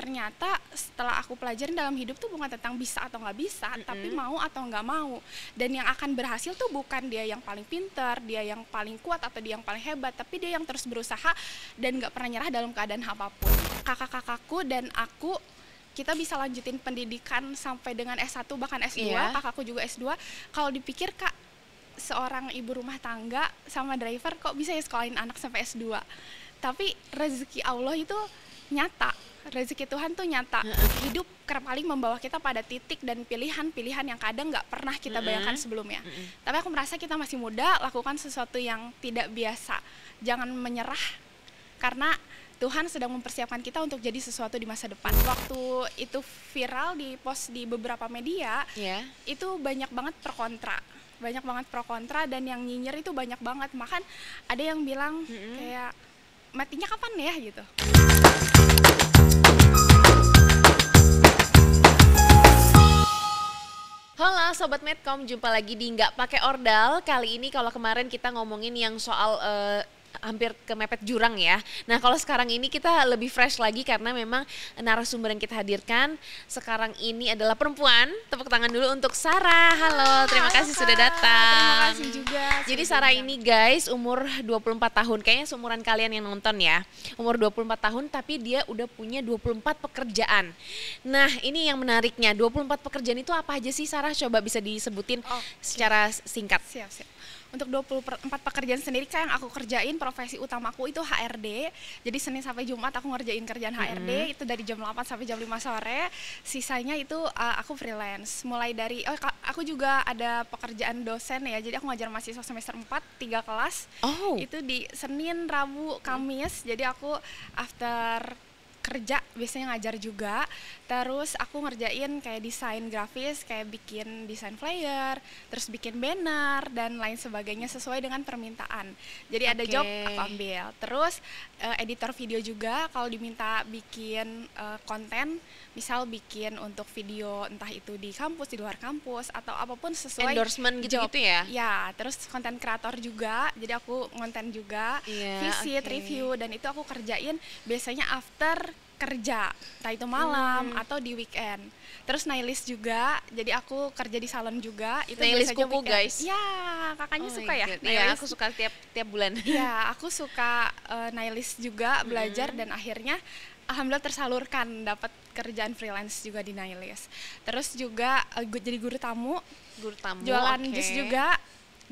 ternyata setelah aku pelajarin dalam hidup tuh bukan tentang bisa atau nggak bisa, tapi mau atau nggak mau. Dan yang akan berhasil tuh bukan dia yang paling pintar, dia yang paling kuat atau dia yang paling hebat, tapi dia yang terus berusaha dan nggak pernah nyerah dalam keadaan apapun. Kakak-kakakku dan aku, kita bisa lanjutin pendidikan sampai dengan S1 bahkan S2, kakakku juga S2. Kalau dipikir Kak, seorang ibu rumah tangga sama driver kok bisa ya sekolahin anak sampai S2. Tapi rezeki Allah itu nyata, rezeki Tuhan tuh nyata. Hidup kerap kali membawa kita pada titik dan pilihan-pilihan yang kadang nggak pernah kita bayangkan sebelumnya. Tapi aku merasa kita masih muda, lakukan sesuatu yang tidak biasa. Jangan menyerah, karena Tuhan sedang mempersiapkan kita untuk jadi sesuatu di masa depan. Waktu itu viral di post di beberapa media, itu banyak banget pro kontra, dan yang nyinyir itu banyak banget. Bahkan ada yang bilang kayak matinya kapan ya gitu. Halo Sobat Medcom, jumpa lagi di Nggak Pakai Ordal. Kali ini kalau kemarin kita ngomongin yang soal hampir kemepet jurang ya. Nah kalau sekarang ini kita lebih fresh lagi karena memang narasumber yang kita hadirkan sekarang ini adalah perempuan. Tepuk tangan dulu untuk Sarah. Halo, terima kasih sudah datang. Terima kasih juga. Jadi Sarah ini guys umur 24 tahun, kayaknya seumuran kalian yang nonton ya. Umur 24 tahun tapi dia udah punya 24 pekerjaan. Nah ini yang menariknya, 24 pekerjaan itu apa aja sih Sarah? Coba bisa disebutin secara singkat. Siap. Untuk 24 pekerjaan sendiri yang aku kerjain, profesi utamaku itu HRD. Jadi Senin sampai Jumat aku ngerjain kerjaan HRD, itu dari jam 8 sampai jam 5 sore. Sisanya itu aku freelance. Mulai dari, aku juga ada pekerjaan dosen ya, jadi aku ngajar mahasiswa semester 4, 3 kelas. Itu di Senin, Rabu, Kamis, jadi aku after kerja biasanya ngajar juga. Terus aku ngerjain kayak desain grafis, kayak bikin desain flyer, terus bikin banner dan lain sebagainya sesuai dengan permintaan. Jadi ada job aku ambil. Terus editor video juga, kalau diminta bikin konten, misal bikin untuk video entah itu di kampus, di luar kampus atau apapun sesuai endorsement gitu-gitu ya. Ya, terus konten kreator juga. Jadi aku konten juga, visit, review, dan itu aku kerjain biasanya after kerja, entah itu malam atau di weekend. Terus naillist juga, jadi aku kerja di salon juga. Itu naillist kuku weekend. Guys. Ya, kakaknya suka ya? Iya, aku suka tiap bulan. Iya, aku suka naillist juga, belajar dan akhirnya alhamdulillah tersalurkan, dapat kerjaan freelance juga di naillist. Terus juga jadi guru tamu, jualan jus juga.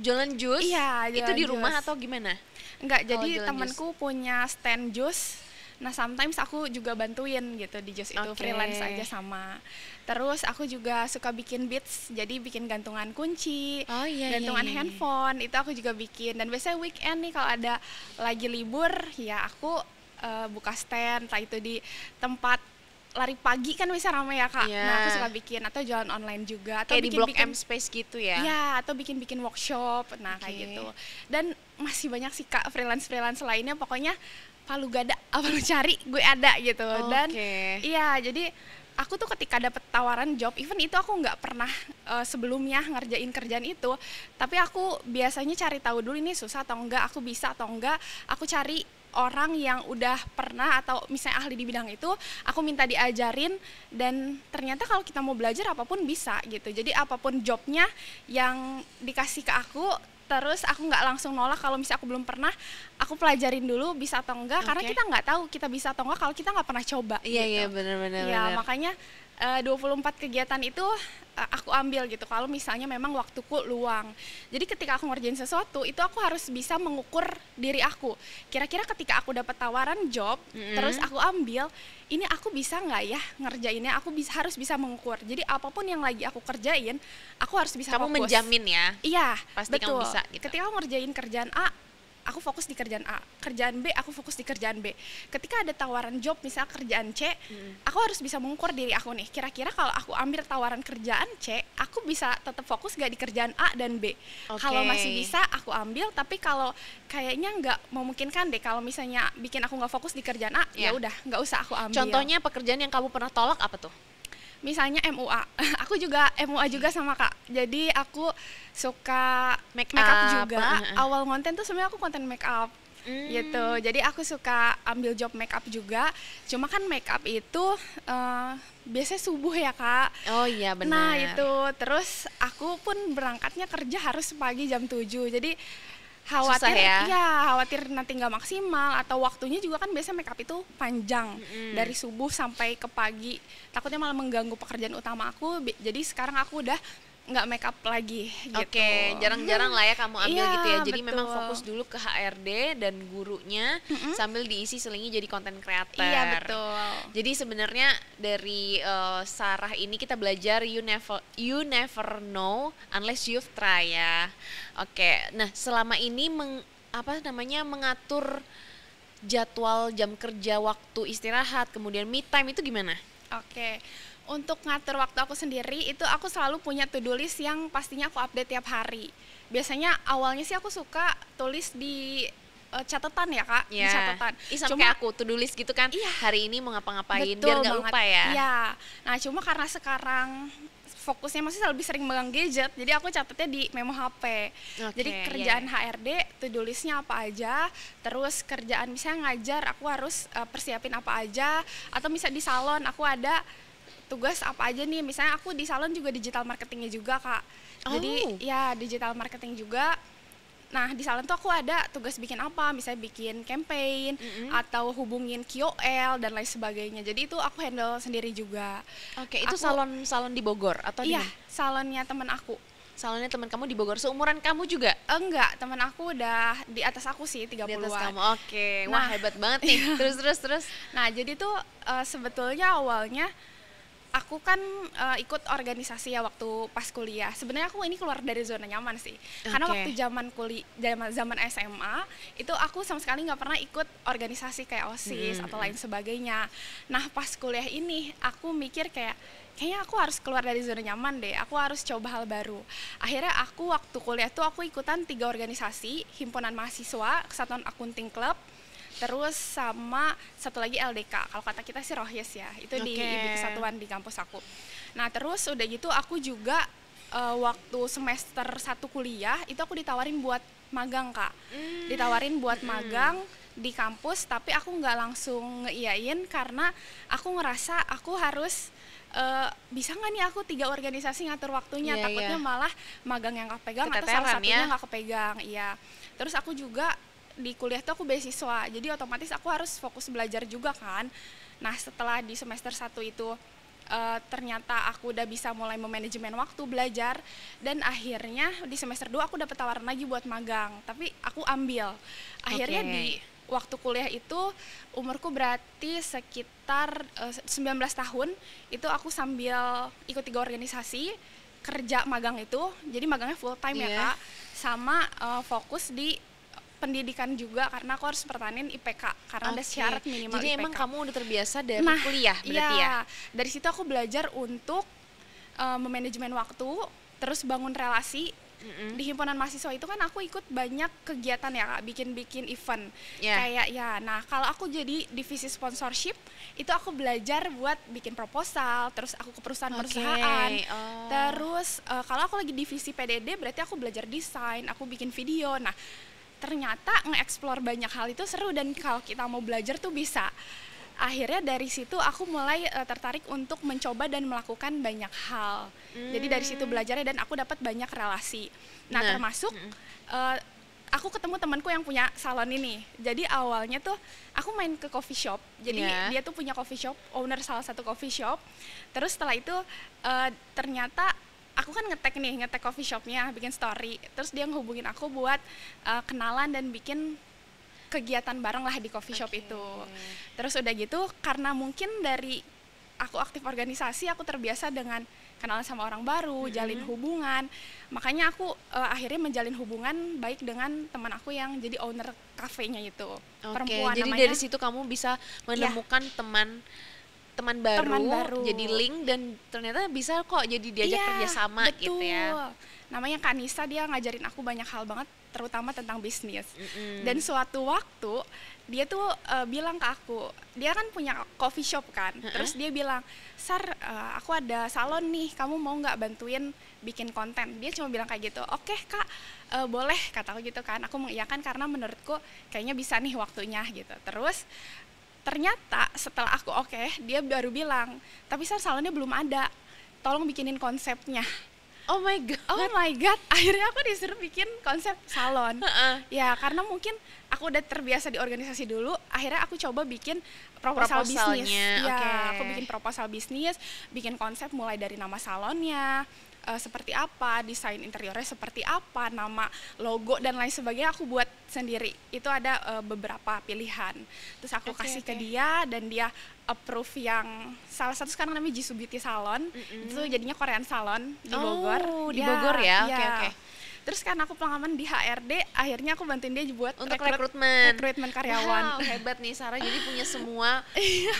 Jualan jus? Iya, itu di rumah atau gimana? Enggak, jadi temanku punya stand jus. Nah sometimes aku juga bantuin gitu di jus itu, freelance aja sama. Terus aku juga suka bikin beats, jadi bikin gantungan kunci, gantungan handphone, itu aku juga bikin. Dan biasanya weekend nih kalau ada lagi libur, ya aku buka stand, entah itu di tempat lari pagi kan bisa ramai ya Kak. Nah aku suka bikin, atau jualan online juga, atau kayak di Blok M Space gitu ya. Iya, atau bikin workshop, nah kayak gitu. Dan masih banyak sih Kak freelance lainnya, pokoknya palu gada, apa lu cari gue ada gitu. Dan iya, jadi aku tuh ketika dapet tawaran job, even itu aku nggak pernah sebelumnya ngerjain kerjaan itu, tapi aku biasanya cari tahu dulu ini susah atau enggak, aku bisa atau enggak, aku cari orang yang udah pernah atau misalnya ahli di bidang itu, aku minta diajarin. Dan ternyata kalau kita mau belajar apapun bisa gitu. Jadi apapun jobnya yang dikasih ke aku, terus aku nggak langsung nolak kalau misalnya aku belum pernah, aku pelajarin dulu bisa atau enggak, karena kita nggak tahu kita bisa atau enggak kalau kita nggak pernah coba. Iya benar-benar. Ya makanya 24 kegiatan itu aku ambil gitu kalau misalnya memang waktuku luang. Jadi ketika aku ngerjain sesuatu itu aku harus bisa mengukur diri aku. Kira-kira ketika aku dapat tawaran job, terus aku ambil, ini aku bisa nggak ya ngerjainnya? Aku harus bisa mengukur. Jadi apapun yang lagi aku kerjain, aku harus bisa fokus. Kamu menjamin ya? Iya, pasti betul. Kamu bisa gitu. Ketika aku ngerjain kerjaan A, aku fokus di kerjaan A, kerjaan B aku fokus di kerjaan B. Ketika ada tawaran job misalnya kerjaan C, aku harus bisa mengukur diri aku nih, kira-kira kalau aku ambil tawaran kerjaan C, aku bisa tetap fokus gak di kerjaan A dan B. Kalau masih bisa aku ambil, tapi kalau kayaknya nggak memungkinkan deh, kalau misalnya bikin aku nggak fokus di kerjaan A, ya udah nggak usah aku ambil. Contohnya pekerjaan yang kamu pernah tolak apa tuh? Misalnya MUA, aku juga MUA juga sama Kak. Jadi aku suka make up juga. Awal konten tuh sebenarnya aku konten make up. gitu. Jadi aku suka ambil job make up juga. Cuma kan make up itu biasanya subuh ya Kak. Oh iya benar. Nah itu, terus aku pun berangkatnya kerja harus pagi jam 7. Jadi khawatir Susah ya? khawatir nanti nggak maksimal, atau waktunya juga kan biasa make up itu panjang dari subuh sampai ke pagi, takutnya malah mengganggu pekerjaan utama aku. Jadi sekarang aku udah nggak make up lagi gitu. Oke, jarang-jarang lah ya kamu ambil Iya, gitu ya. Jadi memang betul. fokus dulu ke HRD dan gurunya sambil diisi selingi jadi konten creator. Iya betul. Jadi sebenarnya dari Sarah ini kita belajar you never know unless you've try ya. Oke, nah selama ini mengatur jadwal jam kerja, waktu istirahat, kemudian me time itu gimana? Oke, untuk ngatur waktu aku sendiri itu aku selalu punya to-do list yang pastinya aku update tiap hari. Biasanya awalnya sih aku suka tulis di catatan ya Kak, di catatan. Sama kayak aku to-do list gitu kan, hari ini mau ngapa-ngapain biar nggak lupa ya. Iya, nah cuma karena sekarang fokusnya masih lebih sering megang gadget, jadi aku catatnya di memo HP. Jadi kerjaan HRD, to-do listnya apa aja, terus kerjaan misalnya ngajar, aku harus persiapin apa aja, atau misalnya di salon aku ada tugas apa aja nih, misalnya aku di salon juga digital marketingnya juga Kak. Jadi ya digital marketing juga. Nah di salon tuh aku ada tugas bikin apa, misalnya bikin campaign atau hubungin KOL dan lain sebagainya. Jadi itu aku handle sendiri juga. Oke, itu salon di Bogor atau iya, di salonnya teman aku. Salonnya teman kamu di Bogor, seumuran kamu juga? Enggak, teman aku udah di atas aku sih, 30-an. Di atas kamu, oke. Wah hebat banget nih, terus. Nah jadi tuh sebetulnya awalnya aku kan ikut organisasi ya waktu pas kuliah. Sebenarnya aku ini keluar dari zona nyaman sih. Karena waktu zaman SMA itu aku sama sekali nggak pernah ikut organisasi kayak OSIS atau lain sebagainya. Nah pas kuliah ini aku mikir kayaknya aku harus keluar dari zona nyaman deh. Aku harus coba hal baru. Akhirnya aku waktu kuliah tuh aku ikutan 3 organisasi, Himpunan Mahasiswa, Kesatuan Akunting Club, terus sama satu lagi LDK, kalau kata kita sih Rohis ya, itu di IB Kesatuan di kampus aku. Nah terus udah gitu aku juga waktu semester 1 kuliah itu aku ditawarin buat magang Kak, ditawarin buat magang di kampus, tapi aku nggak langsung ngeiyain karena aku ngerasa aku harus bisa nggak nih aku 3 organisasi ngatur waktunya, takutnya malah magang yang kepegang atau salah satunya nggak kepegang. Iya, terus aku juga di kuliah tuh aku beasiswa, jadi otomatis aku harus fokus belajar juga kan. Nah setelah di semester 1 itu ternyata aku udah bisa mulai memanajemen waktu belajar, dan akhirnya di semester 2 aku dapat tawaran lagi buat magang, tapi aku ambil. Akhirnya di waktu kuliah itu umurku berarti sekitar 19 tahun, itu aku sambil ikut 3 organisasi, kerja magang itu, jadi magangnya full time ya Kak, sama fokus di pendidikan juga karena aku harus pertahanin IPK karena ada syarat minimal jadi IPK. Emang kamu udah terbiasa dari kuliah berarti ya? Dari situ aku belajar untuk memanajemen waktu, terus bangun relasi. Di Himpunan Mahasiswa itu kan aku ikut banyak kegiatan ya Kak, bikin event kayak nah kalau aku jadi divisi sponsorship itu aku belajar buat bikin proposal, terus aku ke perusahaan terus kalau aku lagi divisi PDD berarti aku belajar desain, aku bikin video. Nah ternyata nge-explore banyak hal itu seru, dan kalau kita mau belajar tuh bisa. Akhirnya dari situ aku mulai tertarik untuk mencoba dan melakukan banyak hal. Jadi dari situ belajarnya, dan aku dapat banyak relasi. Nah termasuk aku ketemu temanku yang punya salon ini. Jadi awalnya tuh aku main ke coffee shop. Jadi dia tuh punya coffee shop, owner salah satu coffee shop. Terus setelah itu ternyata aku kan ngetek coffee shopnya, bikin story. Terus dia ngehubungin aku buat kenalan dan bikin kegiatan bareng lah di coffee shop itu. Terus udah gitu, karena mungkin dari aku aktif organisasi, aku terbiasa dengan kenalan sama orang baru, jalin hubungan. Makanya aku akhirnya menjalin hubungan baik dengan teman aku yang jadi owner kafenya itu. Perempuan jadi namanya. Dari situ kamu bisa menemukan teman baru, jadi link, dan ternyata bisa kok jadi diajak kerjasama gitu ya. Namanya Kanisa, dia ngajarin aku banyak hal banget, terutama tentang bisnis. Dan suatu waktu dia tuh bilang ke aku, dia kan punya coffee shop kan, terus dia bilang, Sar, aku ada salon nih, kamu mau nggak bantuin bikin konten? Dia cuma bilang kayak gitu. Oke kak, boleh, kataku gitu kan. Aku mengiyakan karena menurutku kayaknya bisa nih waktunya gitu. Terus ternyata setelah aku dia baru bilang, tapi Sar, salonnya belum ada, tolong bikinin konsepnya. Oh my god. Oh my god, akhirnya aku disuruh bikin konsep salon. Ya karena mungkin aku udah terbiasa di organisasi dulu, akhirnya aku coba bikin proposal bisnis. Ya, aku bikin proposal bisnis, bikin konsep mulai dari nama salonnya, seperti apa, desain interiornya seperti apa, nama, logo dan lain sebagainya aku buat sendiri. Itu ada beberapa pilihan. Terus aku kasih ke dia dan dia approve yang salah satu sekarang namanya Jisoo Beauty Salon. Itu jadinya Korean Salon di Bogor. Di Bogor ya. Oke. Terus karena aku pengalaman di HRD, akhirnya aku bantuin dia buat untuk rekrutmen karyawan. Wow, hebat nih Sarah. Jadi punya semua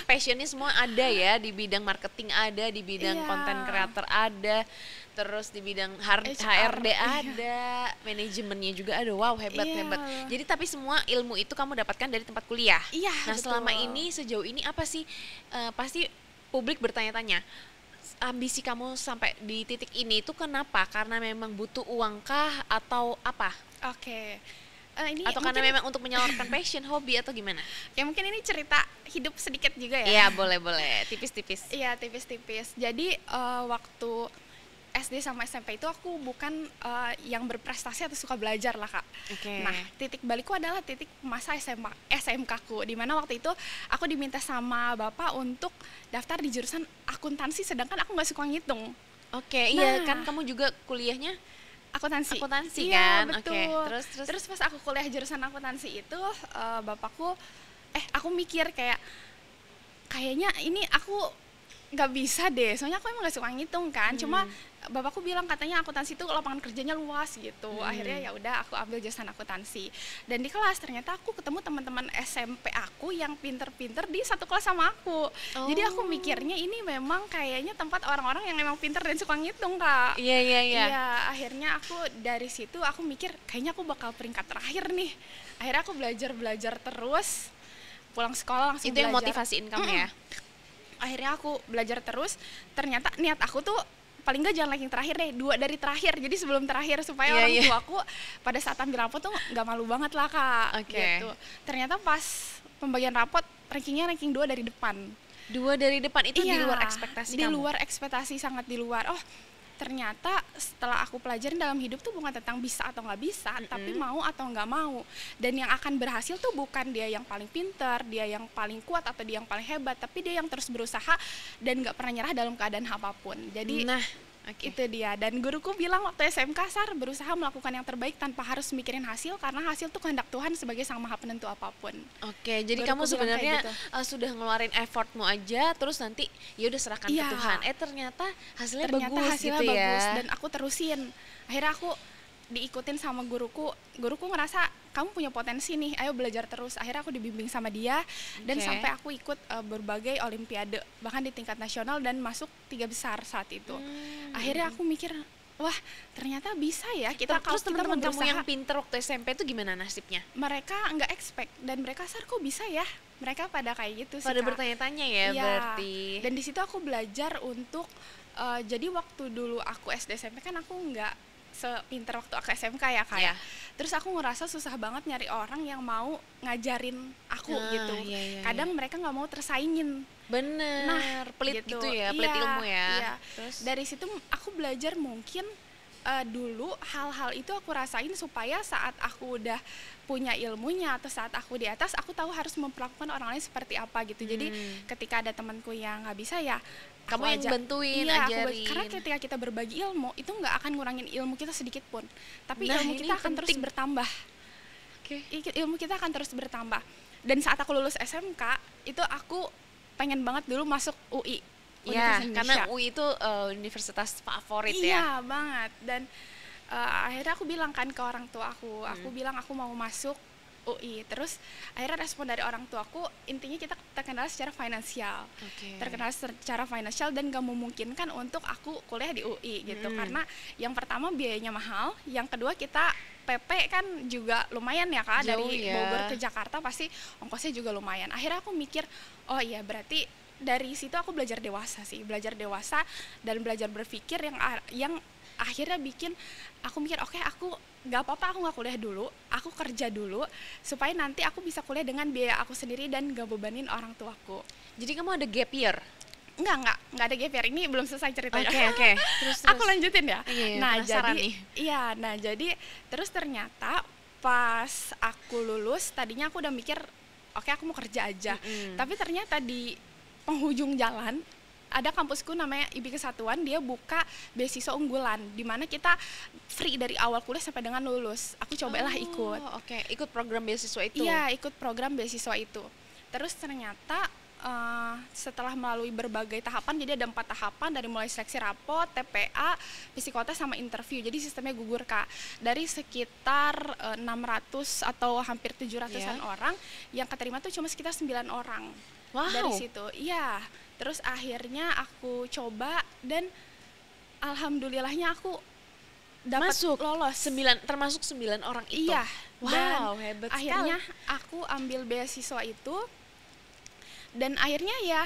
passionnya semua ada ya, di bidang marketing ada, di bidang konten creator ada, terus di bidang HRD ada, manajemennya juga ada. Wow, hebat. Jadi tapi semua ilmu itu kamu dapatkan dari tempat kuliah. Nah, betul. Selama ini sejauh ini apa sih, pasti publik bertanya-tanya, ambisi kamu sampai di titik ini itu kenapa? Karena memang butuh uang kah atau apa? Ini atau karena memang untuk menyalurkan passion, hobi atau gimana? Ya mungkin ini cerita hidup sedikit juga ya. Iya, boleh, tipis-tipis. Iya, tipis-tipis. Jadi waktu SD sama SMP itu aku bukan yang berprestasi atau suka belajar lah, Kak. Nah, titik balikku adalah titik masa SMK-ku, di mana waktu itu aku diminta sama bapak untuk daftar di jurusan akuntansi, sedangkan aku nggak suka ngitung. Iya kan kamu juga kuliahnya akuntansi iya, kan? Betul. Terus pas aku kuliah jurusan akuntansi itu bapakku, aku mikir kayaknya ini aku nggak bisa deh, soalnya aku emang nggak suka ngitung kan. Cuma bapakku bilang katanya akuntansi itu lapangan kerjanya luas gitu. Akhirnya ya udah aku ambil jurusan akuntansi. Dan di kelas ternyata aku ketemu teman-teman SMP aku yang pinter-pinter di satu kelas sama aku. Jadi aku mikirnya ini memang kayaknya tempat orang-orang yang memang pinter dan suka ngitung, Kak. Iya, akhirnya aku dari situ aku mikir kayaknya aku bakal peringkat terakhir nih. Akhirnya aku belajar terus, pulang sekolah langsung itu yang motivasiin kamu ya? Akhirnya aku belajar terus, ternyata niat aku tuh paling nggak jangan ranking terakhir deh, 2 dari terakhir, jadi sebelum terakhir supaya orang tua aku pada saat ambil rapot tuh nggak malu banget lah, Kak. Gitu. Ternyata pas pembagian rapot ranking 2 dari depan. 2 dari depan itu di luar ekspektasi kamu? Di luar ekspektasi, sangat di luar. Oh, ternyata setelah aku pelajarin dalam hidup tuh bukan tentang bisa atau nggak bisa, tapi mau atau nggak mau. Dan yang akan berhasil tuh bukan dia yang paling pintar, dia yang paling kuat atau dia yang paling hebat, tapi dia yang terus berusaha dan nggak pernah nyerah dalam keadaan apapun. Jadi itu dia. Dan guruku bilang waktu SMK, Sar, berusaha melakukan yang terbaik tanpa harus mikirin hasil, karena hasil tuh kehendak Tuhan sebagai sang maha penentu apapun. Jadi guruku kamu sebenarnya sudah ngeluarin effortmu aja, terus nanti ya udah serahkan ke Tuhan. Ternyata hasilnya bagus gitu ya. Dan aku terusin. Akhirnya aku diikutin sama guruku ngerasa kamu punya potensi nih, ayo belajar terus. Akhirnya aku dibimbing sama dia dan sampai aku ikut berbagai olimpiade, bahkan di tingkat nasional dan masuk 3 besar saat itu. Akhirnya aku mikir, wah ternyata bisa ya kita. Terus teman-teman kamu yang pinter waktu SMP itu gimana nasibnya? Mereka nggak expect dan mereka, Sar, kok bisa ya? Mereka pada kayak gitu sih, pada bertanya-tanya ya berarti. Dan di situ aku belajar untuk jadi waktu dulu aku SD SMP kan aku nggak sepinter waktu aku SMK ya, Kak. Terus aku ngerasa susah banget nyari orang yang mau ngajarin aku gitu. Kadang mereka nggak mau tersaingin. Bener, pelit gitu ya, pelit ilmu ya. Terus dari situ aku belajar mungkin dulu hal-hal itu aku rasain supaya saat aku udah punya ilmunya atau saat aku di atas, aku tahu harus memperlakukan orang lain seperti apa gitu. Jadi ketika ada temanku yang nggak bisa ya kamu yang bantuin, ajarin. Karena ketika kita berbagi ilmu itu nggak akan ngurangin ilmu kita sedikit pun, tapi ilmu kita akan terus bertambah. Ilmu kita akan terus bertambah. Dan saat aku lulus SMK itu aku pengen banget dulu masuk UI. Karena UI itu universitas favorit ya. Iya banget. Dan akhirnya aku bilang kan ke orang tua aku bilang aku mau masuk UI. Terus akhirnya respon dari orang tuaku, intinya kita terkenal secara finansial, dan gak memungkinkan untuk aku kuliah di UI gitu. Karena yang pertama biayanya mahal, yang kedua kita PP kan juga lumayan ya Kak, Jauh dari ya. Bogor ke Jakarta pasti ongkosnya juga lumayan. Akhirnya aku mikir, oh iya berarti dari situ aku belajar dewasa sih, belajar dewasa dan belajar berpikir yang akhirnya bikin aku mikir oke, aku nggak apa-apa aku nggak kuliah dulu, aku kerja dulu supaya nanti aku bisa kuliah dengan biaya aku sendiri dan gak bebanin orang tuaku. Jadi kamu ada gap year? Enggak ada gap year, ini belum selesai ceritanya. Oke. Terus. Aku lanjutin ya. Iya, Nah penasaran jadi nih. iya, nah jadi terus ternyata pas aku lulus tadinya aku udah mikir oke aku mau kerja aja. Tapi ternyata di penghujung jalan ada kampusku namanya IB Kesatuan, dia buka beasiswa unggulan di mana kita free dari awal kuliah sampai dengan lulus. Aku cobalah ikut. Oke, ikut program beasiswa itu. Iya, ikut program beasiswa itu. Terus ternyata setelah melalui berbagai tahapan, jadi ada 4 tahapan dari mulai seleksi rapot, TPA, psikotes sama interview. Jadi sistemnya gugur Kak. Dari sekitar 600 atau hampir 700-an orang, yang keterima tuh cuma sekitar 9 orang. Wow. Dari situ. Iya. Terus akhirnya aku coba dan alhamdulillahnya aku dapat lolos. Termasuk 9 orang itu. Iya. Wow, dan hebat akhirnya sekali. aku ambil beasiswa itu. Dan akhirnya ya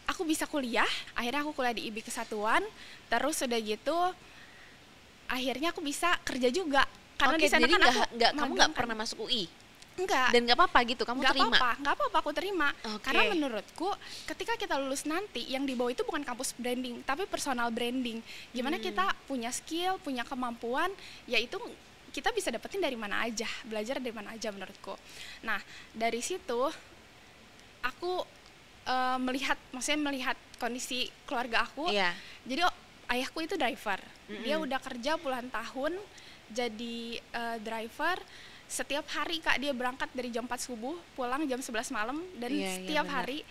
aku bisa kuliah, akhirnya aku kuliah di IB Kesatuan, terus udah gitu akhirnya aku bisa kerja juga. Karena di sana jadi kan kamu nggak pernah masuk UI? Enggak. Dan nggak apa-apa gitu, kamu terima? Nggak apa-apa aku terima. Okay. Karena menurutku ketika kita lulus nanti yang dibawa itu bukan kampus branding, tapi personal branding. Gimana kita punya skill, punya kemampuan, yaitu kita bisa dapetin dari mana aja, belajar dari mana aja menurutku. Nah, dari situ aku melihat kondisi keluarga aku. Iya. Jadi ayahku itu driver, dia udah kerja puluhan tahun jadi driver. Setiap hari Kak dia berangkat dari jam 4 subuh, pulang jam 11 malam, dan setiap hari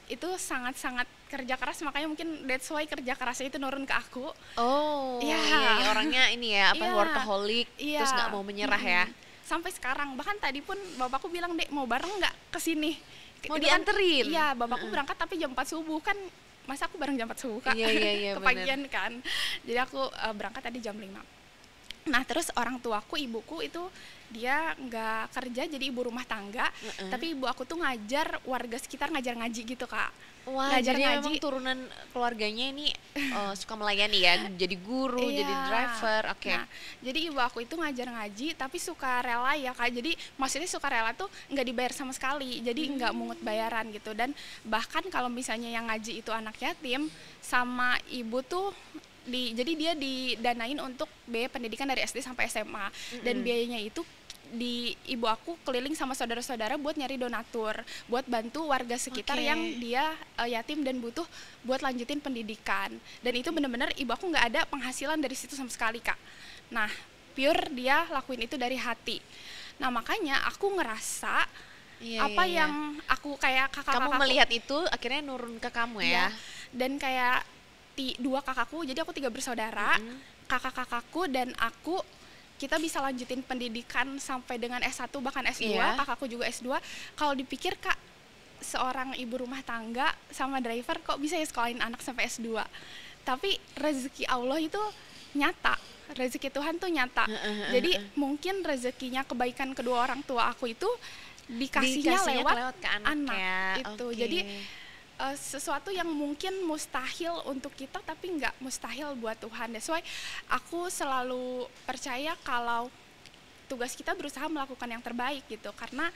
itu sangat-sangat kerja keras, makanya mungkin that's why kerja kerasnya itu nurun ke aku. Oh iya, orangnya ini ya workaholic, terus nggak mau menyerah ya. Sampai sekarang, bahkan tadi pun bapakku bilang, Dek mau bareng nggak kesini? Mau dianterin? Iya, bapakku berangkat tapi jam 4 subuh kan, masa aku bareng jam 4 subuh Kak? Iya, kepagian bener. Kan. Jadi aku berangkat tadi jam 5. Nah terus orang tuaku, ibuku itu dia nggak kerja jadi ibu rumah tangga, tapi ibu aku tuh ngajar warga sekitar, ngajar ngaji gitu Kak. Wah, ngajar jadi ngaji. Memang turunan keluarganya ini suka melayani ya, jadi guru, jadi driver. Oke. Nah, jadi ibu aku itu ngajar ngaji tapi suka rela ya Kak. Jadi maksudnya suka rela tuh nggak dibayar sama sekali, jadi nggak mungut bayaran gitu. Dan bahkan kalau misalnya yang ngaji itu anak yatim, sama ibu tuh jadi dia didanain untuk biaya pendidikan dari SD sampai SMA. Dan biayanya itu ibu aku keliling sama saudara-saudara buat nyari donatur, buat bantu warga sekitar yang dia yatim dan butuh buat lanjutin pendidikan. Dan itu benar-benar ibu aku nggak ada penghasilan dari situ sama sekali Kak. Nah pure dia lakuin itu dari hati. Nah makanya aku ngerasa yang aku kayak kakak-kakakku, kamu melihat itu akhirnya nurun ke kamu ya. Dan kayak 2 kakakku, jadi aku 3 bersaudara, kakak-kakakku dan aku, kita bisa lanjutin pendidikan sampai dengan S1 bahkan S2, kakakku juga S2. Kalau dipikir Kak, seorang ibu rumah tangga sama driver kok bisa ya sekolahin anak sampai S2. Tapi rezeki Allah itu nyata, rezeki Tuhan tuh nyata. Jadi mungkin rezekinya kebaikan kedua orang tua aku itu dikasihnya lewat ke anak ya. itu. Jadi sesuatu yang mungkin mustahil untuk kita tapi nggak mustahil buat Tuhan. That's why aku selalu percaya kalau tugas kita berusaha melakukan yang terbaik gitu, karena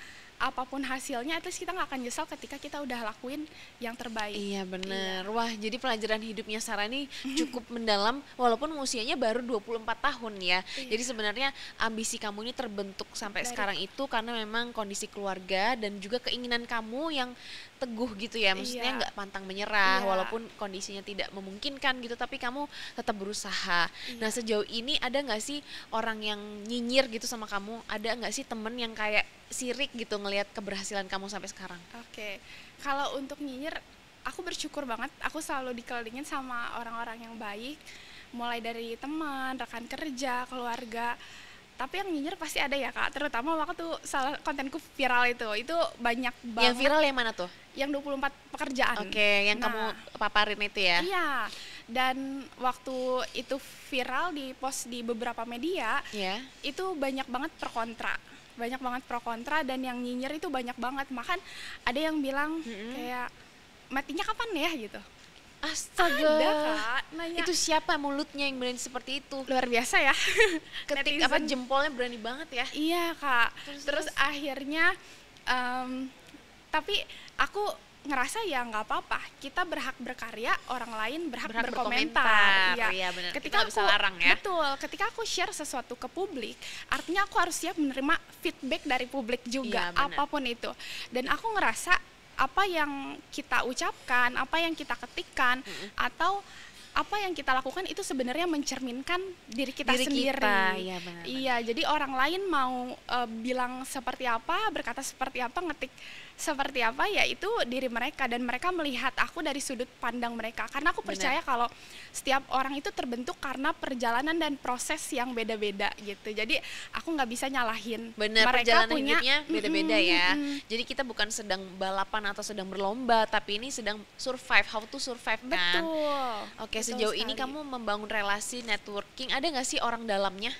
apapun hasilnya at least kita nggak akan nyesal ketika kita udah lakuin yang terbaik. Iya bener. Wah, jadi pelajaran hidupnya Sarah ini cukup mendalam walaupun usianya baru 24 tahun ya. Jadi sebenarnya ambisi kamu ini terbentuk sampai sekarang itu karena memang kondisi keluarga dan juga keinginan kamu yang teguh gitu ya, maksudnya nggak pantang menyerah walaupun kondisinya tidak memungkinkan gitu, tapi kamu tetap berusaha. Nah sejauh ini ada nggak sih orang yang nyinyir gitu sama kamu? Ada nggak sih temen yang kayak sirik gitu ngelihat keberhasilan kamu sampai sekarang? Oke, kalau untuk nyinyir aku bersyukur banget, aku selalu dikelilingin sama orang-orang yang baik, mulai dari teman, rekan kerja, keluarga. Tapi yang nyinyir pasti ada ya Kak, terutama waktu kontenku viral itu banyak banget. Yang viral yang mana tuh? Yang 24 pekerjaan. Oke, yang kamu paparin itu ya? Iya, Dan waktu itu viral di post di beberapa media, itu banyak banget pro kontra dan yang nyinyir itu banyak banget. Bahkan ada yang bilang kayak matinya kapan ya gitu. Astaga, ada Kak, nanya. Itu siapa mulutnya yang berani seperti itu? Luar biasa ya. Ketik apa jempolnya berani banget ya. Iya Kak. Terus akhirnya tapi aku ngerasa ya nggak apa-apa, kita berhak berkarya, orang lain berhak berkomentar. Iya benar. Ketika kita bisa larang ya. Betul, ketika aku share sesuatu ke publik, artinya aku harus siap menerima feedback dari publik juga, apapun itu. Dan aku ngerasa apa yang kita ucapkan, apa yang kita ketikkan, atau apa yang kita lakukan itu sebenarnya mencerminkan diri kita sendiri. Iya, benar. Iya, jadi orang lain mau bilang seperti apa, berkata seperti apa, ngetik seperti apa, ya itu diri mereka, dan mereka melihat aku dari sudut pandang mereka. Karena aku percaya kalau setiap orang itu terbentuk karena perjalanan dan proses yang beda-beda gitu. Jadi aku nggak bisa nyalahin. Benar, mereka perjalanan punya hidupnya beda-beda ya. Jadi kita bukan sedang balapan atau sedang berlomba, tapi ini sedang survive, how to survive kan. Betul. Oke, betul sejauh sekali. ini kamu membangun relasi networking, ada nggak sih orang dalamnya?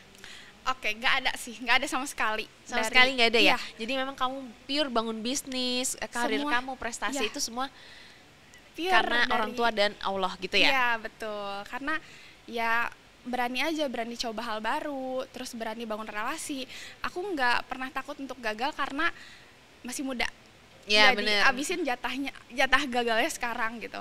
Oke, nggak ada sih, nggak ada sama sekali. Sama sekali nggak ada ya? Iya. Jadi memang kamu pure bangun bisnis, karir Semua, kamu, prestasi itu semua pure karena dari orang tua dan Allah gitu ya? Iya, betul. Karena ya berani aja, berani coba hal baru, terus berani bangun relasi. Aku nggak pernah takut untuk gagal karena masih muda. Iya, jadi bener. abisin jatah gagalnya sekarang gitu.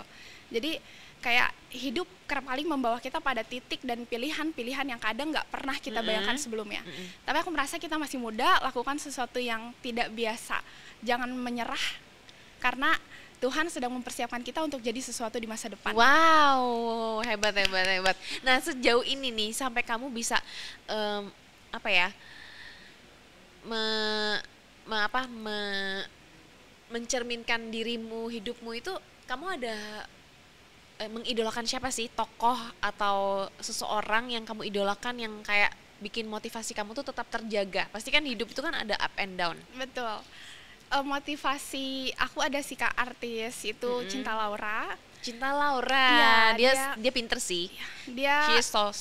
Jadi kayak hidup kerap kali membawa kita pada titik dan pilihan-pilihan yang kadang nggak pernah kita bayangkan sebelumnya. Tapi aku merasa kita masih muda, lakukan sesuatu yang tidak biasa. Jangan menyerah, karena Tuhan sedang mempersiapkan kita untuk jadi sesuatu di masa depan. Wow, hebat. Nah, sejauh ini nih, sampai kamu bisa mencerminkan dirimu, hidupmu itu, kamu ada mengidolakan siapa sih, tokoh atau seseorang yang kamu idolakan yang kayak bikin motivasi kamu tuh tetap terjaga? Pasti kan hidup itu kan ada up and down. Betul. Motivasi aku ada sih Kak, artis itu Cinta Laura. Cinta Laura, Iya, dia pinter sih. Dia She is so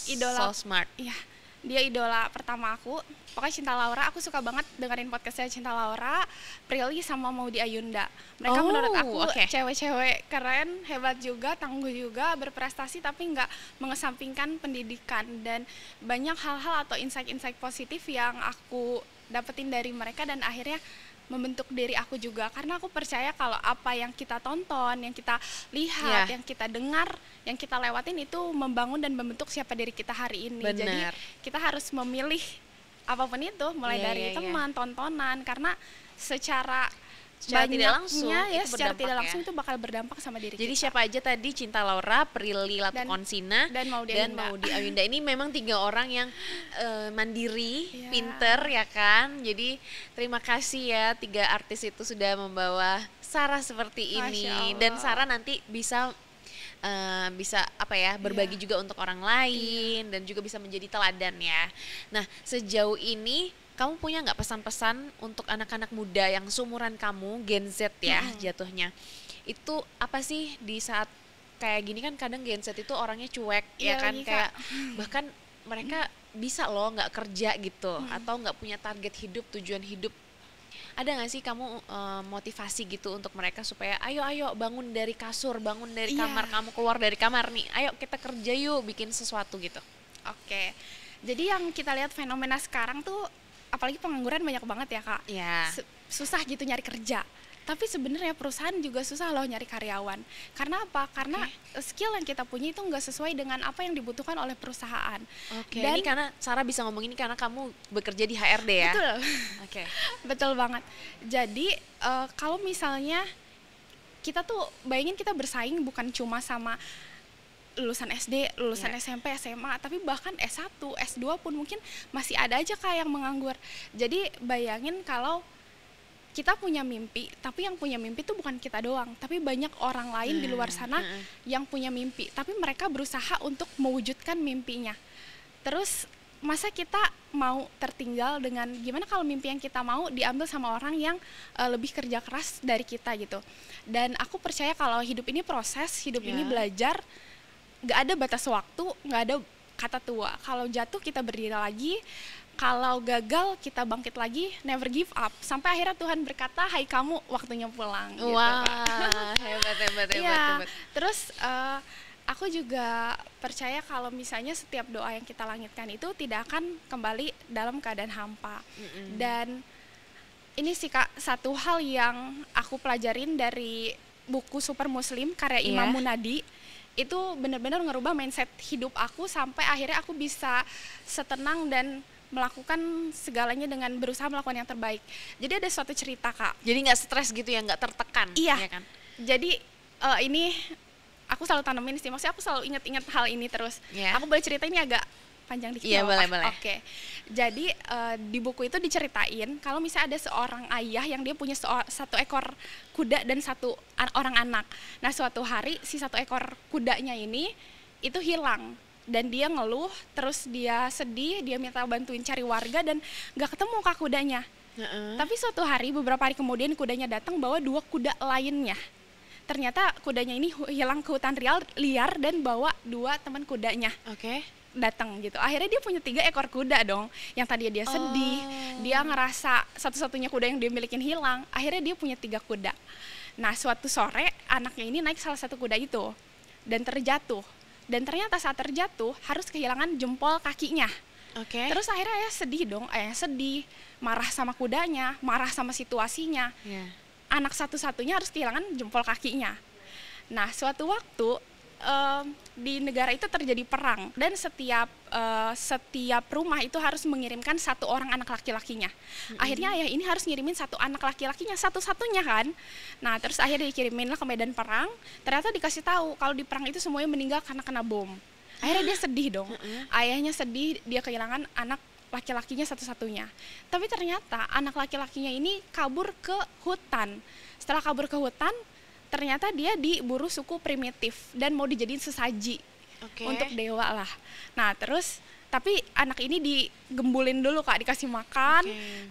smart. Iya, dia idola pertama aku. Pokoknya Cinta Laura, aku suka banget dengerin podcastnya Cinta Laura, Prilly sama Maudy Ayunda. Mereka menurut aku cewek-cewek keren, hebat juga, tangguh juga, berprestasi tapi nggak mengesampingkan pendidikan. Dan banyak hal-hal atau insight-insight positif yang aku dapetin dari mereka dan akhirnya membentuk diri aku juga. Karena aku percaya kalau apa yang kita tonton, yang kita lihat, yang kita dengar, yang kita lewatin itu membangun dan membentuk siapa diri kita hari ini. Bener. Jadi kita harus memilih apapun itu, mulai dari teman, tontonan, karena secara tidak langsung ya, itu secara berdampak tidak langsung ya. itu bakal berdampak sama diri Jadi kita. siapa aja tadi? Cinta Laura, Prilly Latukonsina, dan Maudy Ayunda. Ini memang 3 orang yang mandiri, pinter ya kan. Jadi terima kasih ya 3 artis itu sudah membawa Sarah seperti ini. Dan Sarah nanti bisa berbagi juga untuk orang lain dan juga bisa menjadi teladan ya. Nah, sejauh ini kamu punya nggak pesan-pesan untuk anak-anak muda yang seumuran kamu, Gen Z ya jatuhnya? Itu apa sih di saat kayak gini kan kadang Gen Z itu orangnya cuek ya kan, kayak bahkan mereka bisa loh nggak kerja gitu atau nggak punya target hidup, tujuan hidup. Ada nggak sih kamu motivasi gitu untuk mereka supaya ayo bangun dari kasur, bangun dari kamar, kamu keluar dari kamar nih, ayo kita kerja yuk, bikin sesuatu gitu? Oke, jadi yang kita lihat fenomena sekarang tuh apalagi pengangguran banyak banget ya Kak. Susah gitu nyari kerja. Tapi sebenarnya perusahaan juga susah loh nyari karyawan. Karena apa? Karena skill yang kita punya itu nggak sesuai dengan apa yang dibutuhkan oleh perusahaan. Dan ini karena Sarah bisa ngomong ini karena kamu bekerja di HRD ya? Betul. Betul banget. Jadi kalau misalnya kita tuh bayangin kita bersaing bukan cuma sama lulusan SD, lulusan SMP, SMA, tapi bahkan S1, S2 pun mungkin masih ada aja kayak yang menganggur. Jadi bayangin kalau kita punya mimpi, tapi yang punya mimpi itu bukan kita doang, tapi banyak orang lain di luar sana yang punya mimpi, tapi mereka berusaha untuk mewujudkan mimpinya. Terus masa kita mau tertinggal dengan gimana kalau mimpi yang kita mau diambil sama orang yang lebih kerja keras dari kita gitu. Dan aku percaya kalau hidup ini proses, hidup ini belajar. nggak ada batas waktu, nggak ada kata tua. Kalau jatuh kita berdiri lagi, kalau gagal kita bangkit lagi, never give up. Sampai akhirnya Tuhan berkata, hai kamu waktunya pulang. Gitu, Wah, hebat. Iya, terus aku juga percaya kalau misalnya setiap doa yang kita langitkan itu tidak akan kembali dalam keadaan hampa. Dan ini sih Kak, satu hal yang aku pelajarin dari buku Super Muslim karya Imam Munadi, itu benar-benar ngerubah mindset hidup aku sampai akhirnya aku bisa setenang dan melakukan segalanya dengan berusaha melakukan yang terbaik. Jadi ada suatu cerita Kak. Jadi nggak stres gitu ya, nggak tertekan. Iya. Ya kan? Jadi ini aku selalu tanemin sih, maksudnya aku selalu ingat-ingat hal ini terus. Yeah. Aku boleh cerita ini agak panjang dikit. Iya, boleh. Oke. Jadi di buku itu diceritain kalau misalnya ada seorang ayah yang dia punya satu ekor kuda dan satu orang anak. Nah suatu hari si satu ekor kudanya ini itu hilang. Dan dia ngeluh, terus dia sedih, dia minta bantuin cari warga dan gak ketemu Kak kudanya. Tapi suatu hari, beberapa hari kemudian kudanya datang bawa 2 kuda lainnya. Ternyata kudanya ini hilang ke hutan liar dan bawa 2 teman kudanya. Oke. Datang gitu. Akhirnya dia punya 3 ekor kuda dong. Yang tadinya dia sedih, dia ngerasa satu-satunya kuda yang dia milikin hilang. Akhirnya dia punya 3 kuda. Nah suatu sore anaknya ini naik salah satu kuda itu dan terjatuh. Dan ternyata saat terjatuh harus kehilangan jempol kakinya. Oke. Terus akhirnya ayah sedih dong, ayah sedih, marah sama kudanya, marah sama situasinya. Yeah. Anak satu-satunya harus kehilangan jempol kakinya. Nah suatu waktu di negara itu terjadi perang dan setiap rumah itu harus mengirimkan 1 orang anak laki-lakinya. Akhirnya ayah ini harus ngirimin 1 anak laki-lakinya satu-satunya kan. Nah terus akhirnya dikirimin lah ke medan perang. Ternyata dikasih tahu kalau di perang itu semuanya meninggal karena kena bom. Akhirnya dia sedih dong. Ayahnya sedih, dia kehilangan anak laki-lakinya satu-satunya. Tapi ternyata anak laki-lakinya ini kabur ke hutan. Setelah kabur ke hutan, ternyata dia diburu suku primitif dan mau dijadiin sesaji untuk dewa lah. Nah terus tapi anak ini digembulin dulu Kak, dikasih makan.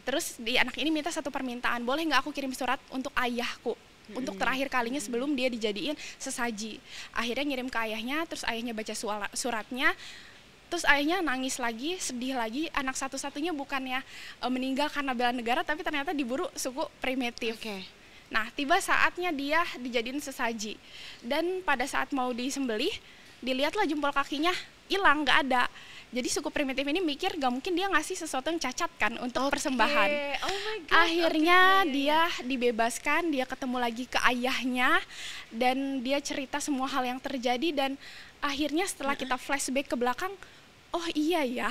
Terus anak ini minta satu permintaan, boleh nggak aku kirim surat untuk ayahku untuk terakhir kalinya sebelum dia dijadiin sesaji. Akhirnya ngirim ke ayahnya, terus ayahnya baca suratnya. Terus ayahnya nangis lagi, sedih lagi, anak satu-satunya bukannya meninggal karena bela negara, tapi ternyata diburu suku primitif. Nah, tiba saatnya dia dijadiin sesaji. Dan pada saat mau disembelih, dilihatlah jempol kakinya hilang, nggak ada. Jadi suku primitif ini mikir gak mungkin dia ngasih sesuatu yang cacat kan untuk persembahan. Oh my God. Akhirnya dia dibebaskan, dia ketemu lagi ke ayahnya dan dia cerita semua hal yang terjadi. Dan akhirnya setelah kita flashback ke belakang, oh iya ya,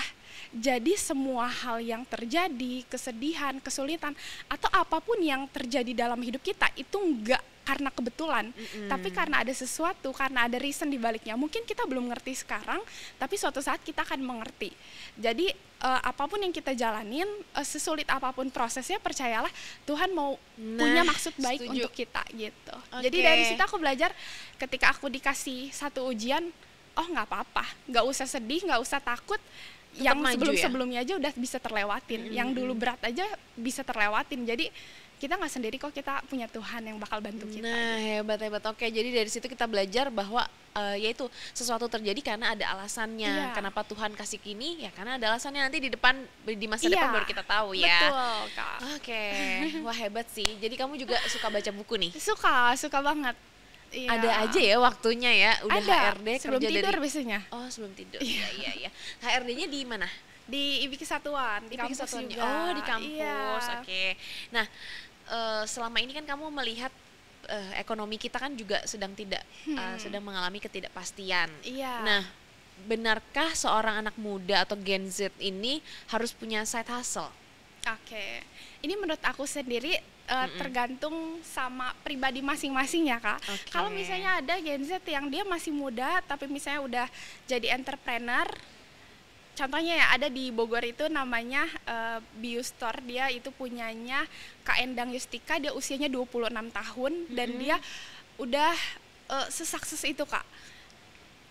jadi semua hal yang terjadi, kesedihan, kesulitan, atau apapun yang terjadi dalam hidup kita itu enggak karena kebetulan, tapi karena ada sesuatu, karena ada reason di baliknya. Mungkin kita belum ngerti sekarang, tapi suatu saat kita akan mengerti. Jadi apapun yang kita jalanin, sesulit apapun prosesnya, percayalah Tuhan mau punya maksud baik untuk kita gitu. Jadi dari situ aku belajar, ketika aku dikasih satu ujian, oh nggak apa-apa, nggak usah sedih, nggak usah takut. Yang sebelum-sebelumnya aja udah bisa terlewatin, yang dulu berat aja bisa terlewatin. Jadi kita nggak sendiri kok, kita punya Tuhan yang bakal bantu kita. Nah hebat. Oke, jadi dari situ kita belajar bahwa yaitu sesuatu terjadi karena ada alasannya. Kenapa Tuhan kasih gini? Ya karena ada alasannya, nanti di depan, di masa depan baru kita tahu ya. Betul Kak. Oke, wah hebat sih. Jadi kamu juga suka baca buku nih? Suka banget. Iya. Ada aja ya waktunya ya, udah ada. HRD sebelum kerja tidur dari... biasanya. Oh sebelum tidur, iya. HRD-nya di mana? Di IPK Satuan, di kampus juga. Oh di kampus, iya. Oke. Nah selama ini kan kamu melihat ekonomi kita kan juga sedang sedang mengalami ketidakpastian. Iya. Nah benarkah seorang anak muda atau Gen Z ini harus punya side hustle? Oke, ini menurut aku sendiri tergantung sama pribadi masing-masing ya Kak. Kalau misalnya ada Gen Z yang dia masih muda tapi misalnya udah jadi entrepreneur, contohnya ya ada di Bogor itu namanya Biustore, dia itu punyanya Kak Endang Yustika, dia usianya 26 tahun dan dia udah sesukses itu Kak.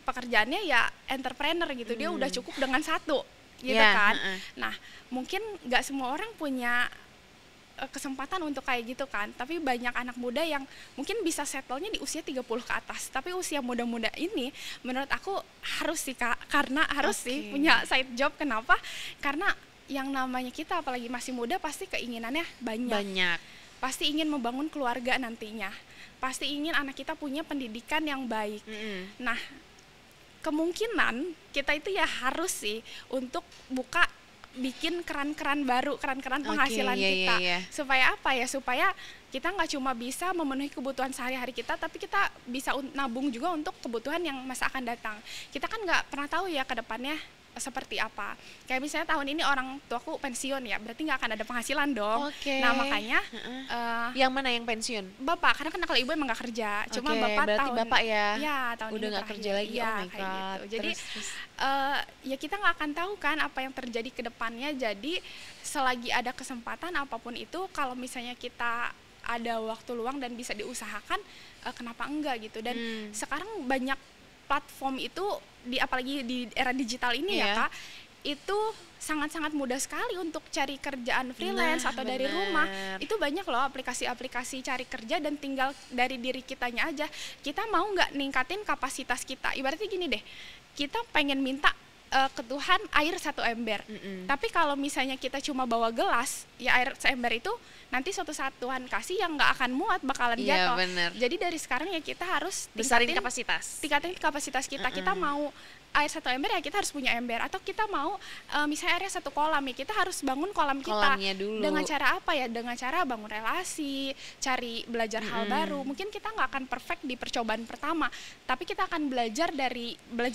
Pekerjaannya ya entrepreneur gitu, dia udah cukup dengan satu gitu kan. Nah mungkin nggak semua orang punya kesempatan untuk kayak gitu kan. Tapi banyak anak muda yang mungkin bisa settle-nya di usia 30 ke atas. Tapi usia muda-muda ini menurut aku harus sih Kak, karena harus sih punya side job. Kenapa? Karena yang namanya kita apalagi masih muda pasti keinginannya banyak. Pasti ingin membangun keluarga nantinya. Pasti ingin anak kita punya pendidikan yang baik. Nah, kemungkinan kita itu ya harus sih untuk bikin keran-keran baru, keran-keran penghasilan kita. Supaya apa ya? Supaya kita nggak cuma bisa memenuhi kebutuhan sehari-hari kita, tapi kita bisa nabung juga untuk kebutuhan yang masa akan datang. Kita kan nggak pernah tahu ya ke depannya seperti apa. Kayak misalnya tahun ini orang tuaku pensiun ya, berarti nggak akan ada penghasilan dong. Nah makanya yang mana yang pensiun? Bapak, karena kan kalau ibu emang nggak kerja. Cuma bapak berarti bapak ya tahun udah nggak kerja lagi. Ya, oh my God. Gitu. Jadi ya kita nggak akan tahu kan apa yang terjadi ke depannya. Jadi selagi ada kesempatan apapun itu, kalau misalnya kita ada waktu luang dan bisa diusahakan, kenapa enggak gitu. Dan sekarang banyak platform itu apalagi di era digital ini ya Kak, itu sangat-sangat mudah sekali untuk cari kerjaan freelance atau dari rumah. Itu banyak loh aplikasi-aplikasi cari kerja, dan tinggal dari diri kitanya aja, kita mau nggak ningkatin kapasitas kita. Ibaratnya gini deh, kita pengen minta ke Tuhan air 1 ember. Tapi kalau misalnya kita cuma bawa gelas, ya air seember itu nanti suatu saat Tuhan kasih yang nggak akan muat, bakalan jatuh. Jadi dari sekarang ya kita harus tingkatin kapasitas kita. Kita mau air 1 ember ya kita harus punya ember. Atau kita mau misalnya airnya 1 kolam ya kita harus bangun kolam kita. Dulu. Dengan cara apa ya? Dengan cara bangun relasi, cari belajar hal baru. Mungkin kita nggak akan perfect di percobaan pertama, tapi kita akan belajar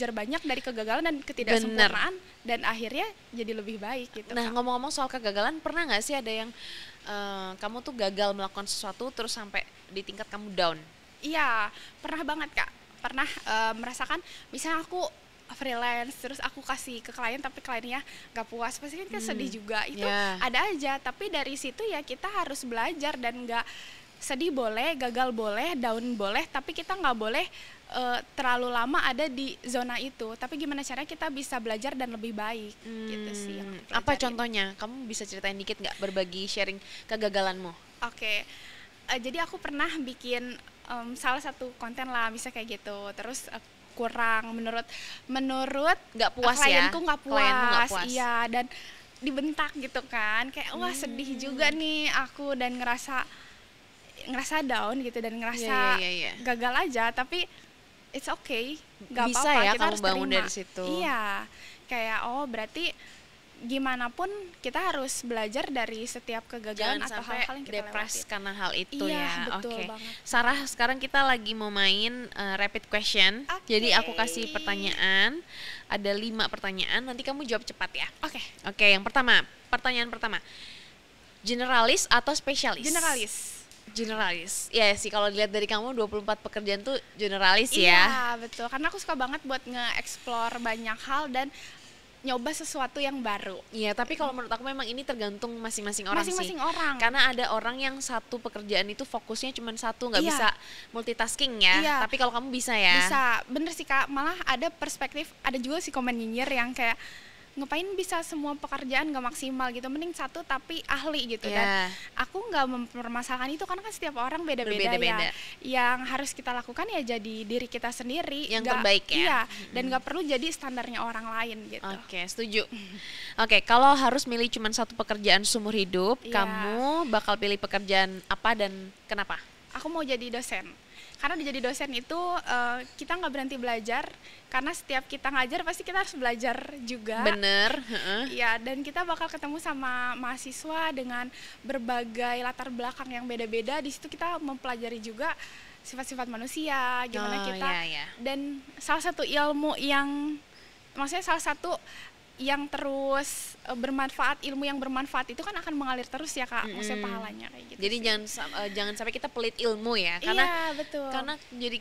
banyak dari kegagalan dan ketidaksempurnaan, dan akhirnya jadi lebih baik gitu. Nah, ngomong-ngomong soal kegagalan, pernah nggak sih ada yang kamu tuh gagal melakukan sesuatu terus sampai di tingkat kamu down? Iya, pernah banget Kak. Pernah merasakan misalnya aku freelance terus aku kasih ke klien tapi kliennya gak puas, pasti kan sedih juga. Itu ada aja, tapi dari situ ya kita harus belajar dan gak sedih boleh, gagal boleh, down boleh, tapi kita gak boleh terlalu lama ada di zona itu. Tapi gimana caranya kita bisa belajar dan lebih baik gitu sih yang aku pelajarin. Apa contohnya? Kamu bisa ceritain dikit gak, berbagi sharing kegagalanmu? Oke. Jadi aku pernah bikin salah satu konten lah bisa kayak gitu, terus kurang menurut nggak puas klienku ya, nggak puas. Iya, dan dibentak gitu kan, kayak wah sedih juga nih aku, dan ngerasa down gitu, dan ngerasa gagal aja. Tapi it's okay, nggak bisa apa-apa, ya kita kamu harus bangun terima. dari situ. Iya, kayak berarti gimana pun kita harus belajar dari setiap kegagalan. Jangan atau sampai hal-hal yang kita depres lewatin. karena hal itu Iya, ya. betul Oke. banget. Sarah, sekarang kita lagi mau main rapid question. Jadi aku kasih pertanyaan, ada 5 pertanyaan, nanti kamu jawab cepat ya. Oke, yang pertama, pertanyaan pertama, generalis atau spesialis? Generalis. Ya sih, kalau dilihat dari kamu 24 pekerjaan tuh generalis ya. Iya, betul. Karena aku suka banget buat nge-explore banyak hal dan nyoba sesuatu yang baru. Iya, tapi kalau menurut aku memang ini tergantung masing-masing orang sih. Karena ada orang yang satu pekerjaan itu fokusnya cuma satu, nggak bisa multitasking ya. Tapi kalau kamu bisa ya. Bisa, bener sih Kak. Malah ada perspektif, ada juga sih komen nyinyir yang kayak ngapain bisa semua pekerjaan gak maksimal gitu, mending satu tapi ahli gitu. Dan aku gak mempermasalahkan itu karena kan setiap orang beda-beda ya. Yang harus kita lakukan ya jadi diri kita sendiri yang terbaik ya. Iya, dan gak perlu jadi standarnya orang lain gitu. Oke, setuju. Oke, kalau harus milih cuma satu pekerjaan seumur hidup, kamu bakal pilih pekerjaan apa dan kenapa? Aku mau jadi dosen. Karena jadi dosen itu kita nggak berhenti belajar, karena setiap kita ngajar pasti kita harus belajar juga. Bener. Iya, dan kita bakal ketemu sama mahasiswa dengan berbagai latar belakang yang beda-beda. Di situ kita mempelajari juga sifat-sifat manusia, gimana kita. Dan salah satu ilmu yang, maksudnya salah satu yang terus bermanfaat, ilmu yang bermanfaat itu kan akan mengalir terus ya Kak, maksudnya pahalanya kayak gitu. Jadi jangan sampai kita pelit ilmu ya, karena betul. Karena jadi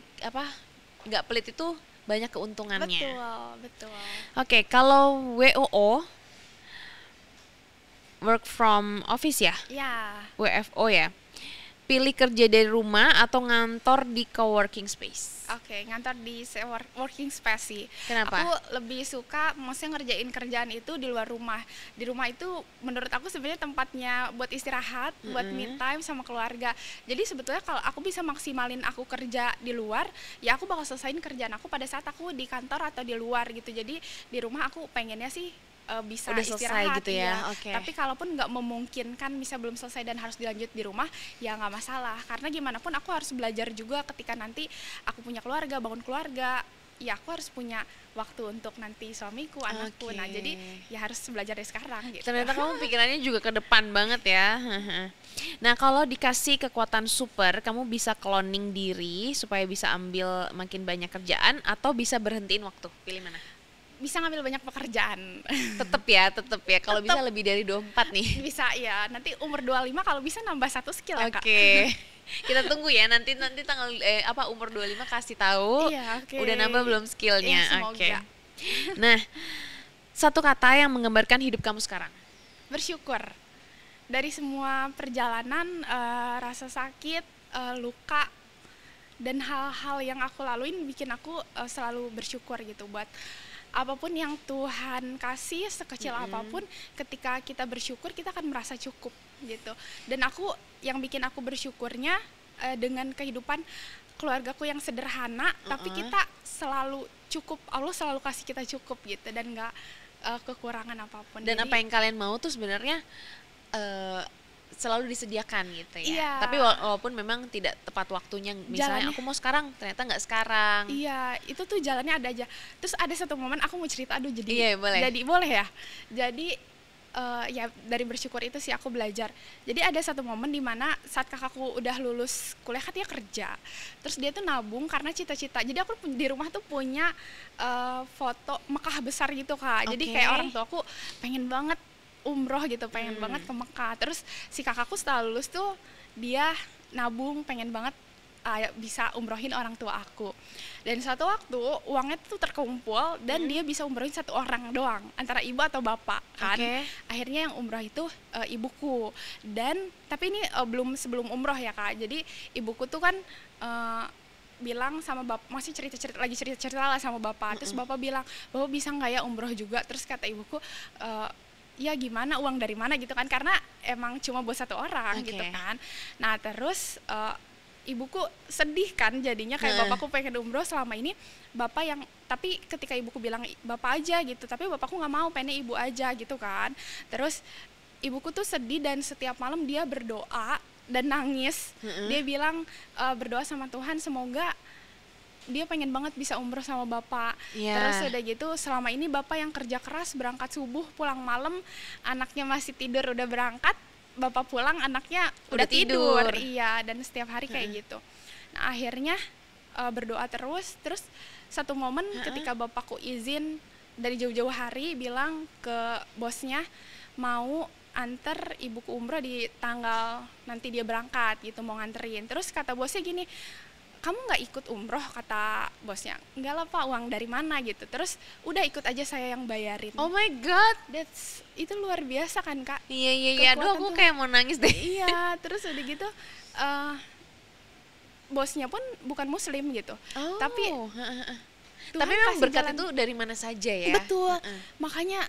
nggak pelit itu banyak keuntungannya. Betul. Oke, kalau WOO, work from office ya? Iya. WFO ya. pilih kerja dari rumah atau ngantor di coworking space? Oke, ngantor di working space sih. Kenapa? Aku lebih suka maksudnya ngerjain kerjaan itu di luar rumah. Di rumah itu menurut aku sebenarnya tempatnya buat istirahat, buat me time sama keluarga. Jadi sebetulnya kalau aku bisa maksimalin aku kerja di luar, ya aku bakal selesaiin kerjaan aku pada saat aku di kantor atau di luar gitu. Jadi di rumah aku pengennya sih bisa Udah selesai istirahat gitu ya. Oke. Tapi kalaupun nggak memungkinkan, bisa belum selesai dan harus dilanjut di rumah, ya nggak masalah. Karena gimana pun aku harus belajar juga ketika nanti aku punya keluarga, bangun keluarga, ya aku harus punya waktu untuk nanti suamiku, anakku. Nah jadi ya harus belajar dari sekarang gitu. Ternyata kamu pikirannya juga ke depan banget ya. Nah kalau dikasih kekuatan super, kamu bisa cloning diri supaya bisa ambil makin banyak kerjaan atau bisa berhentiin waktu, pilih mana? Bisa ngambil banyak pekerjaan. Tetep ya. Kalau bisa lebih dari 24 nih. Bisa ya. Nanti umur 25 kalau bisa nambah 1 skill ya, Kak. Oke. Kita tunggu ya nanti tanggal umur 25 kasih tahu. Iya, oke. Udah nambah belum skillnya? Iya, semoga. Oke. Nah, satu kata yang menggambarkan hidup kamu sekarang. Bersyukur. Dari semua perjalanan, rasa sakit, luka, dan hal-hal yang aku laluin bikin aku selalu bersyukur gitu buat apapun yang Tuhan kasih, sekecil apapun, ketika kita bersyukur kita akan merasa cukup gitu. Dan yang bikin aku bersyukurnya dengan kehidupan keluargaku yang sederhana, tapi kita selalu cukup, Allah selalu kasih kita cukup gitu, dan nggak kekurangan apapun. Dan jadi, apa yang kalian mau tuh sebenarnya selalu disediakan gitu ya. Iya. Tapi walaupun memang tidak tepat waktunya, misalnya Jalannya, aku mau sekarang, ternyata nggak sekarang. iya, itu tuh jalannya ada aja. Terus ada satu momen aku mau cerita, Iya, boleh. jadi boleh ya. Jadi ya dari bersyukur itu sih aku belajar. Jadi ada satu momen di mana saat kakakku udah lulus kuliah, kan dia kerja. Terus dia tuh nabung karena cita-cita. Jadi aku di rumah tuh punya foto Mekah besar gitu, Kak. Jadi kayak orang tua aku pengen banget umroh gitu, pengen banget ke Mekah. Terus si kakakku setelah lulus tuh dia nabung pengen banget bisa umrohin orang tua aku. Dan suatu waktu uangnya tuh terkumpul dan dia bisa umrohin satu orang doang, antara ibu atau bapak kan. Akhirnya yang umroh itu ibuku. Dan tapi ini sebelum umroh ya, Kak. Jadi ibuku tuh kan bilang sama bapak, masih cerita lah sama bapak. Terus bapak bilang, "Bapak bisa nggak ya umroh juga?" Terus kata ibuku, ya gimana, uang dari mana gitu kan, karena emang cuma buat satu orang gitu kan. Nah terus ibuku sedih kan jadinya, kayak bapakku pengen umroh selama ini bapak yang, tapi ketika ibuku bilang bapak aja gitu, tapi bapakku nggak mau, pengennya ibu aja gitu kan. Terus ibuku tuh sedih dan setiap malam dia berdoa dan nangis. Dia bilang berdoa sama Tuhan semoga dia pengen banget bisa umroh sama bapak. Terus udah gitu selama ini bapak yang kerja keras, berangkat subuh pulang malam, anaknya masih tidur udah berangkat, bapak pulang anaknya udah tidur. Iya, dan setiap hari kayak gitu. Nah akhirnya berdoa terus satu momen ketika bapakku izin dari jauh-jauh hari, bilang ke bosnya mau antar ibuku umroh di tanggal nanti dia berangkat gitu, mau nganterin. Terus kata bosnya gini, "Kamu nggak ikut umroh?" kata bosnya. "Enggak lah Pak, uang dari mana?" gitu. Terus udah ikut aja, saya yang bayarin. Oh my god, itu luar biasa kan, Kak? Iya. Aduh aku kayak mau nangis deh. Iya, terus udah gitu bosnya pun bukan muslim gitu. Tapi memang berkat itu dari mana saja ya. Betul. Makanya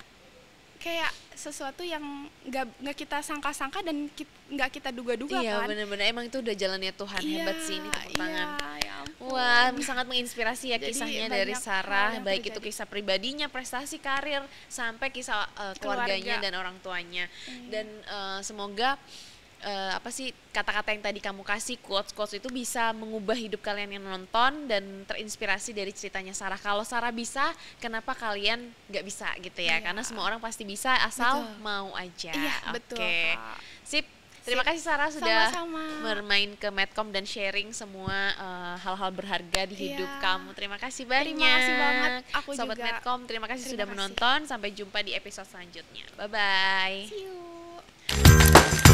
kayak sesuatu yang nggak kita sangka-sangka dan nggak kita duga-duga kan. Iya benar-benar, emang itu udah jalannya Tuhan. Hebat sih ini, tepuk tangan. Ya wah, sangat menginspirasi ya. Jadi kisahnya dari Sarah, baik itu terjadi. kisah pribadinya, prestasi karir, sampai kisah keluarganya dan orang tuanya. Dan semoga kata-kata yang tadi kamu kasih, quotes itu bisa mengubah hidup kalian yang nonton dan terinspirasi dari ceritanya Sarah. Kalau Sarah bisa, kenapa kalian nggak bisa gitu ya? Karena semua orang pasti bisa asal mau aja. Iya, betul. Sip. Terima kasih Sarah sudah Sama-sama bermain ke Medcom dan sharing semua hal-hal berharga di hidup kamu. Terima kasih banyak. Terima kasih banget. Aku Sobat juga. Medcom, terima kasih sudah menonton. Sampai jumpa di episode selanjutnya. Bye-bye. See you.